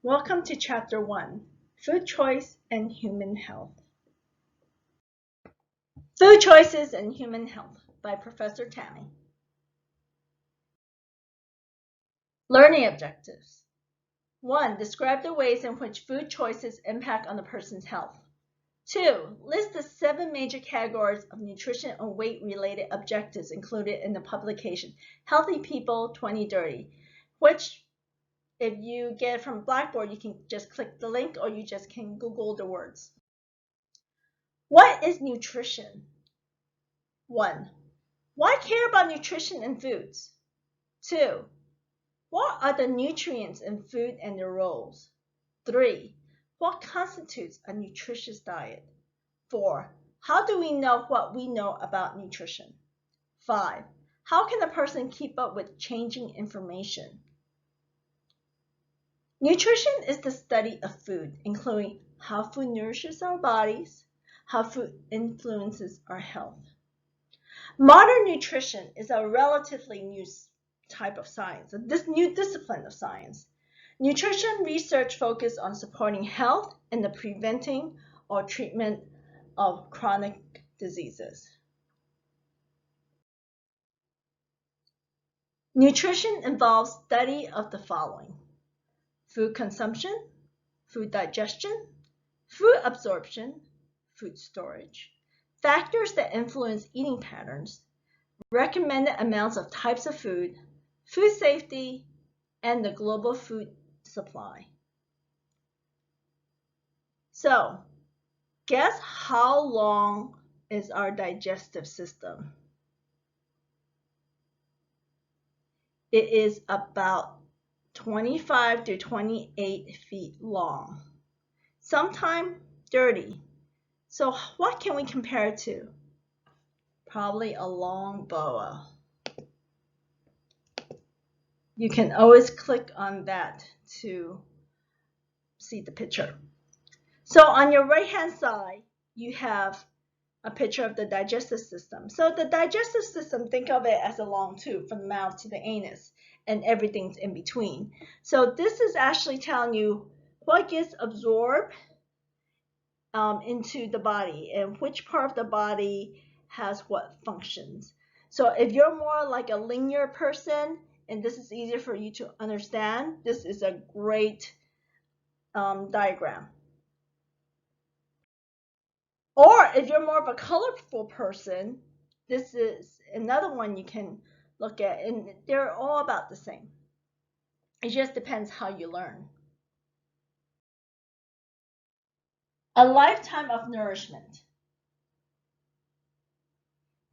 Welcome to Chapter 1, Food Choice and Human Health. Food Choices and Human Health by Professor Tammy. Learning Objectives. 1. Describe the ways in which food choices impact on a person's health. 2. List the 7 major categories of nutrition and weight-related objectives included in the publication Healthy People 2030, which if you get it from Blackboard, you can just click the link or you just can Google the words. What is nutrition? 1. Why care about nutrition in foods? 2. What are the nutrients in food and their roles? 3. What constitutes a nutritious diet? 4. How do we know what we know about nutrition? 5. How can a person keep up with changing information? Nutrition is the study of food, including how food nourishes our bodies, how food influences our health. Modern nutrition is a relatively new type of science, this new discipline of science. Nutrition research focuses on supporting health and the preventing or treatment of chronic diseases. Nutrition involves study of the following: food consumption, food digestion, food absorption, food storage, factors that influence eating patterns, recommended amounts of types of food, food safety, and the global food supply. So, guess how long is our digestive system? It is about 25 to 28 feet long, sometimes 30. So what can we compare it to? Probably a long boa. You can always click on that to see the picture. So on your right hand side, you have a picture of the digestive system. So the digestive system, think of it as a long tube from the mouth to the anus and everything's in between. So this is actually telling you what gets absorbed into the body and which part of the body has what functions. So if you're more like a linear person and this is easier for you to understand, this is a great diagram. Or if you're more of a colorful person, this is another one you can look at, and they're all about the same. It just depends how you learn. A lifetime of nourishment.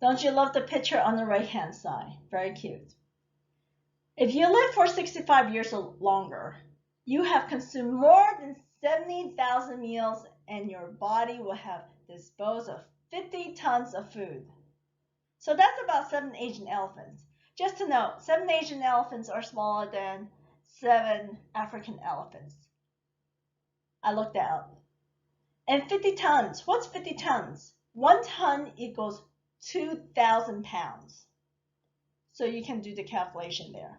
Don't you love the picture on the right-hand side? Very cute. If you live for 65 years or longer, you have consumed more than 70,000 meals and your body will have disposed of 50 tons of food. So that's about 7 Asian elephants. Just to note, 7 Asian elephants are smaller than 7 African elephants. I looked that up. And 50 tons, what's 50 tons? 1 ton equals 2,000 pounds. So you can do the calculation there.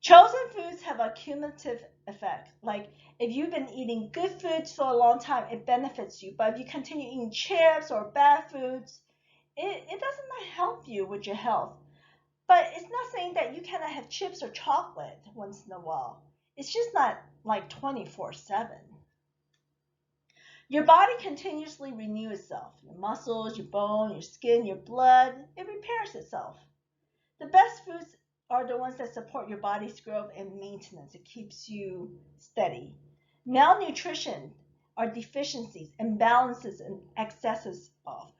Chosen foods have a cumulative effect. Like if you've been eating good foods for a long time, it benefits you. But if you continue eating chips or bad foods, it doesn't help you with your health. But it's not saying that you cannot have chips or chocolate once in a while. It's just not like 24/7. Your body continuously renews itself. Your muscles, your bone, your skin, your blood, it repairs itself. The best foods are the ones that support your body's growth and maintenance. It keeps you steady. Malnutrition are deficiencies, imbalances, and excesses of.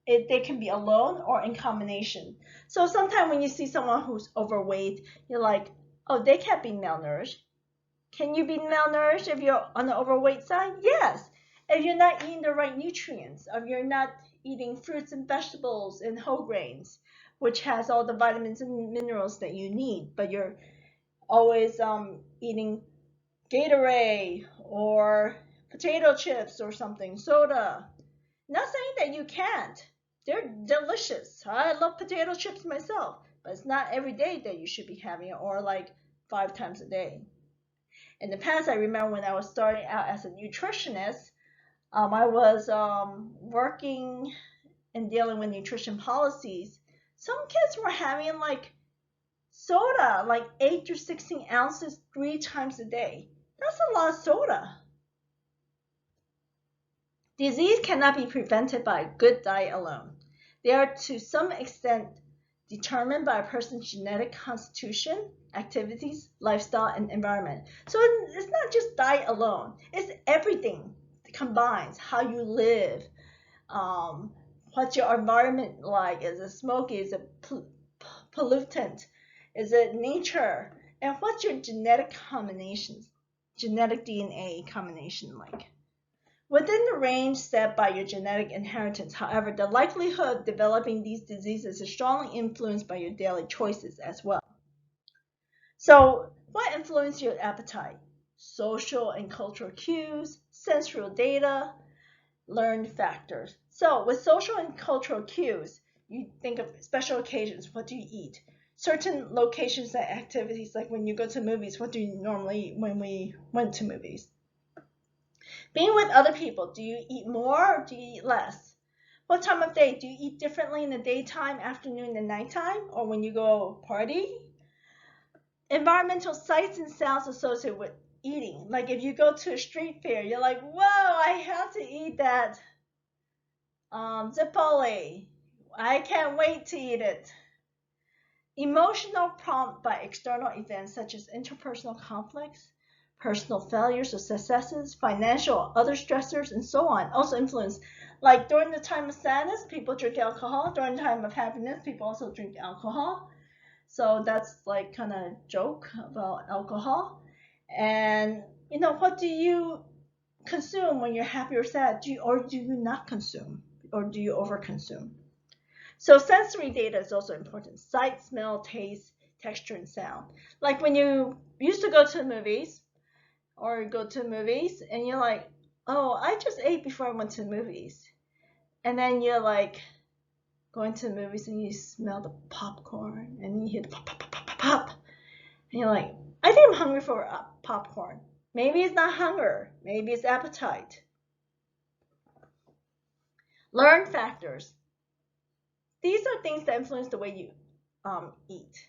They can be alone or in combination. So sometimes when you see someone who's overweight, you're like, oh, they can't be malnourished. Can you be malnourished if you're on the overweight side? Yes. If you're not eating the right nutrients, if you're not eating fruits and vegetables and whole grains, which has all the vitamins and minerals that you need, but you're always eating Gatorade or potato chips or something, soda. Not saying that you can't. They're delicious. I love potato chips myself, but it's not every day that you should be having it or like 5 times a day. In the past, I remember when I was starting out as a nutritionist, I was working and dealing with nutrition policies. Some kids were having like soda, like 8 to 16 ounces 3 times a day. That's a lot of soda. Disease cannot be prevented by a good diet alone. They are to some extent determined by a person's genetic constitution, activities, lifestyle, and environment. So it's not just diet alone. It's everything that combines how you live, what's your environment like? Is it smoky? Is it pollutant? Is it nature? And what's your genetic combinations, genetic DNA combination like? Within the range set by your genetic inheritance, however, the likelihood of developing these diseases is strongly influenced by your daily choices as well. So, what influences your appetite? Social and cultural cues, sensory data, learned factors. So, with social and cultural cues, you think of special occasions. What do you eat? Certain locations and activities, like when you go to movies, what do you normally eat when we went to movies? Being with other people, do you eat more or do you eat less? What time of day? Do you eat differently in the daytime, afternoon, and nighttime, or when you go party? Environmental sights and sounds associated with eating. Like if you go to a street fair, you're like, whoa, I have to eat that Zippoli. I can't wait to eat it. Emotional prompt by external events such as interpersonal conflicts, personal failures or successes, financial or other stressors, and so on also influence. Like during the time of sadness, people drink alcohol. During the time of happiness, people also drink alcohol. So that's like kind of joke about alcohol. And what do you consume when you're happy or sad? Or do you not consume? Or do you overconsume? So sensory data is also important. Sight, smell, taste, texture, and sound. Like when you used to go to the movies, and you're like, oh, I just ate before I went to the movies. And then you're like going to the movies and you smell the popcorn and you hear the pop, pop, pop, pop, pop, pop. And you're like, I think I'm hungry for popcorn. Maybe it's not hunger. Maybe it's appetite. Learn factors. These are things that influence the way you eat.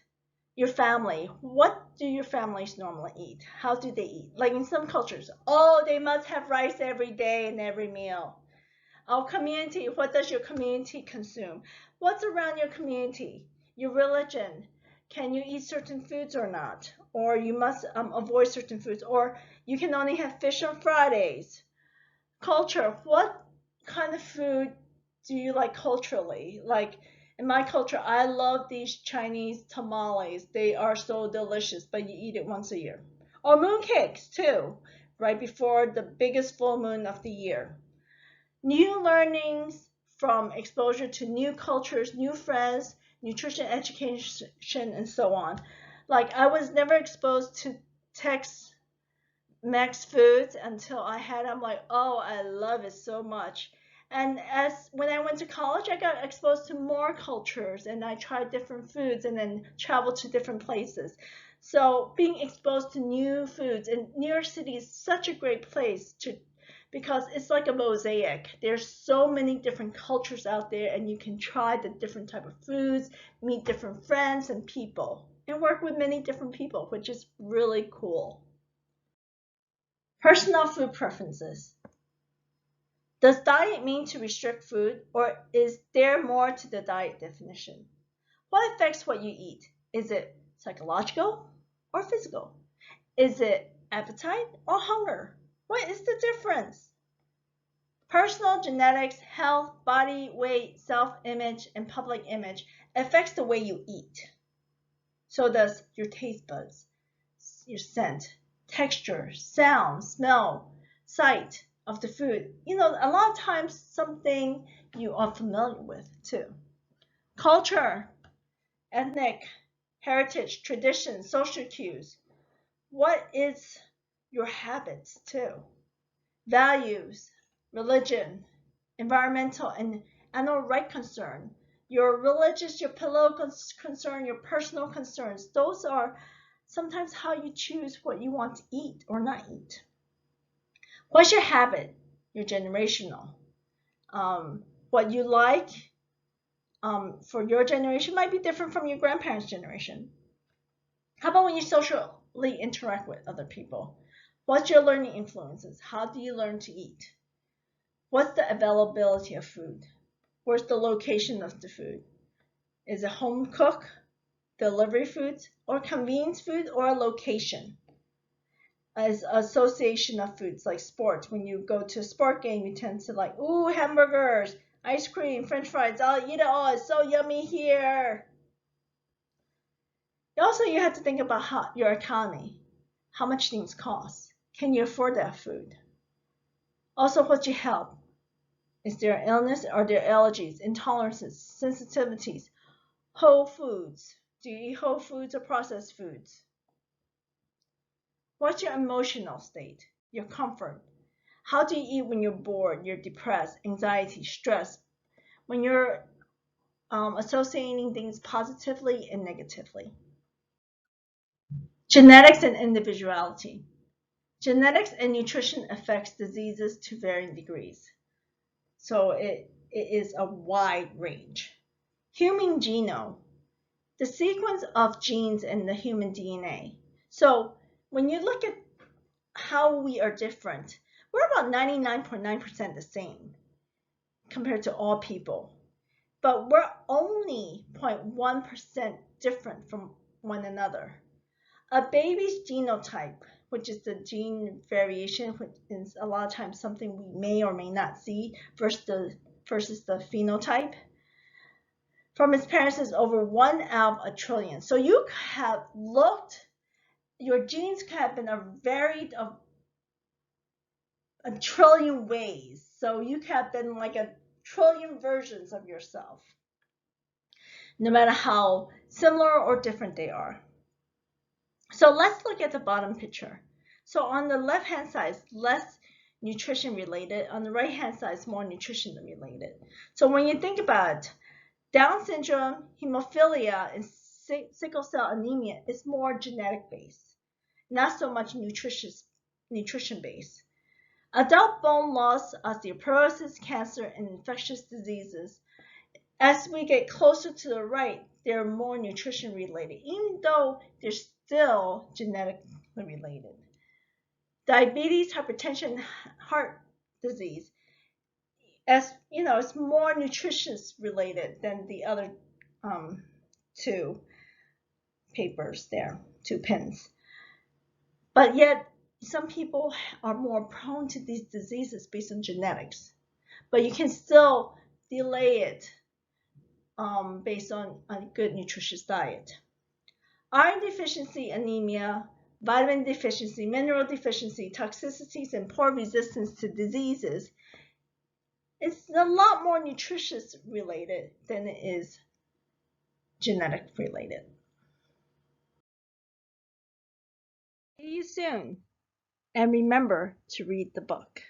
Your family. What do your families normally eat? How do they eat? Like in some cultures, oh, they must have rice every day and every meal. Our community, what does your community consume? What's around your community? Your religion. Can you eat certain foods or not? Or you must avoid certain foods. Or you can only have fish on Fridays. Culture. What kind of food do you like culturally? Like in my culture, I love these Chinese tamales. They are so delicious, but you eat it once a year. Or mooncakes too, right before the biggest full moon of the year. New learnings from exposure to new cultures, new friends, nutrition education, and so on. Like I was never exposed to Tex-Mex foods until I had. I'm like, oh, I love it so much. And when I went to college, I got exposed to more cultures and I tried different foods and then traveled to different places. So being exposed to new foods, and New York City is such a great place because it's like a mosaic. There's so many different cultures out there and you can try the different type of foods, meet different friends and people, and work with many different people, which is really cool. Personal food preferences. Does diet mean to restrict food, or is there more to the diet definition? What affects what you eat? Is it psychological or physical? Is it appetite or hunger? What is the difference? Personal genetics, health, body weight, self-image, and public image affects the way you eat. So does your taste buds, your scent, texture, sound, smell, sight of the food. A lot of times something you are familiar with too. Culture, ethnic, heritage, tradition, social cues. What is your habits too? Values, religion, environmental and animal right concern. Your religious, your political concern, your personal concerns. Those are sometimes how you choose what you want to eat or not eat. What's your habit? Your generational. What you like for your generation might be different from your grandparents' generation. How about when you socially interact with other people? What's your learning influences? How do you learn to eat? What's the availability of food? Where's the location of the food? Is it home cooked, delivery foods, or convenience food, or a location? As association of foods like sports. When you go to a sport game, you tend to like, ooh, hamburgers, ice cream, french fries, I'll eat it all, it's so yummy here. Also, you have to think about your economy, how much things cost. Can you afford that food? Also, what's your health? Is there an illness? Are there allergies, intolerances, sensitivities? Whole foods. Do you eat whole foods or processed foods? What's your emotional state? Your comfort? How do you eat when you're bored, you're depressed, anxiety, stress? When you're associating things positively and negatively. Genetics and individuality. Genetics and nutrition affects diseases to varying degrees. So it is a wide range. Human genome, the sequence of genes in the human DNA. So when you look at how we are different, we're about 99.9% the same compared to all people. But we're only 0.1% different from one another. A baby's genotype, which is the gene variation, which is a lot of times something we may or may not see, versus the phenotype, from its parents is over 1 out of a trillion. So you have looked, your genes have been varied of a trillion ways. So you have been like a trillion versions of yourself, no matter how similar or different they are. So let's look at the bottom picture. So on the left-hand side, less nutrition related. On the right-hand side, is more nutrition related. So when you think about it, Down syndrome, hemophilia, and sickle cell anemia is more genetic based, not so much nutrition based. Adult bone loss, osteoporosis, cancer, and infectious diseases, as we get closer to the right, they're more nutrition related, even though they're still genetically related. Diabetes, hypertension, heart disease, as you know, it's more nutrition related than the other two papers there, 2 pins. But yet, some people are more prone to these diseases based on genetics. But you can still delay it based on a good nutritious diet. Iron deficiency, anemia, vitamin deficiency, mineral deficiency, toxicities, and poor resistance to diseases, it's a lot more nutritious related than it is genetic related. See you soon, and remember to read the book.